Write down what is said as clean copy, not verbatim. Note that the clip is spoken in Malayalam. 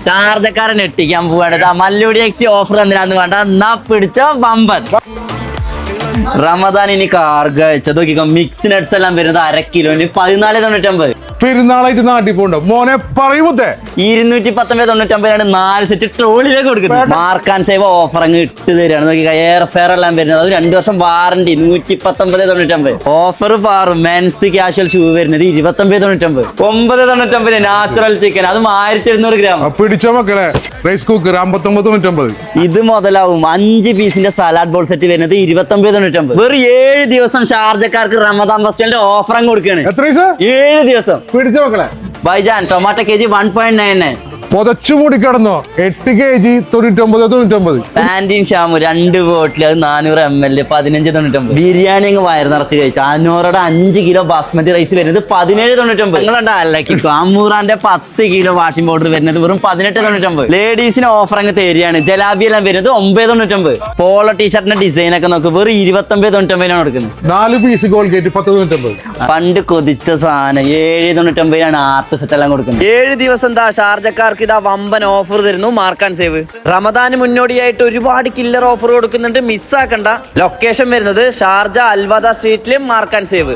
ഷാർജക്കാരൻ എട്ടിക്കാൻ പോവാണ്. മല്ലൂടി എക്സി ഓഫർ എന്തിനാന്ന് വേണ്ട, എന്നാ പിടിച്ച വമ്പൻ. റമദാൻ ഇനി കാർഗ അയച്ചത് നോക്കിക്കോ. മിക്സ് നട്ട്സ് എല്ലാം വരുന്നത് 1/2 കിലോന് 14.99. പെരുന്നാളായിട്ട് നാട്ടിൽ പോകണ്ട മോനെ പറയുമ്പോ 219.99 4 സെറ്റ് ട്രോളിയിലേക്ക് കൊടുക്കുന്നത്. മാർക്ക് ആൻഡ് സേവ് ഓഫർ അങ്ങ് ഇട്ട് തരികയാണ്. നോക്കിക്കോ, എയർ ഫെയർ എല്ലാം വരുന്നത്, അത് 2 വർഷം warranty 119.99. Offer Paru men's casual shoe വരുന്നത് 29.99. 9.99 നാച്ചുറൽ ചിക്കൻ, അതും 1700 ഗ്രാം. പിടിച്ച മക്കളെ റൈസ് കുക്കർ 59.99. ഇത് മുതലാവും. 5 പീസിന്റെ സലാഡ് ബോൾ സെറ്റ് വരുന്നത് 29.99. വെറും 7 ദിവസം ഷാർജക്കാർക്ക് റമദാൻ ഫെസ്റ്റിവലിന്റെ ഓഫർ അങ്ങ് കൊടുക്കുകയാണ്. 7 ദിവസം. പിടിച്ച മക്കളെ ബൈജാൻ ടൊമാറ്റോ kg 1.99. പൊതച്ചു മൂടി കിടന്നോ 8 kg 99.99. പാന്റീൻ ഷാമു 2 ബോട്ടിൽ, അത് 400 ml 15.99. ബിരിയാണി അങ്ങ് വയറ് നിറച്ച് കഴിച്ചു. 500 കിലോ ബാസ്മതി റൈസ് വരുന്നത് 17.99. നിങ്ങളുണ്ട് അല്ലക്കിക്കോ. അമൂറാന്റെ 10 കിലോ വാഷിംഗ് പൗഡർ വരുന്നത് വെറും 18.99. ലേഡീസിന് ഓഫർ അങ്ങ് തരികയാണ്. ജലാബി എല്ലാം വരുന്നത് 9.99. പോളോ ടീഷർട്ടിന്റെ ഡിസൈൻ ഒക്കെ നോക്ക്, വെറും 29.99 കൊടുക്കുന്നത്. 4 പീസ് ഗോൾഗേറ്റ് 10.99. പണ്ട് കൊതിച്ച സാധനം 7.99 ആർട്ട് സെറ്റ് എല്ലാം കൊടുക്കുന്നത്. 7 ദിവസം എന്താ ഷാർജക്കാർക്ക് ഇതാ വമ്പൻ ഓഫർ തരുന്നു. Mark and save. റമദാന് മുന്നോടിയായിട്ട് ഒരുപാട് കില്ലർ ഓഫർ കൊടുക്കുന്നുണ്ട്, മിസ്സാക്കണ്ട. ലൊക്കേഷൻ വരുന്നത് ഷാർജ അൽവദ സ്ട്രീറ്റിലും മാർക്ക് ആൻഡ് സേവ്.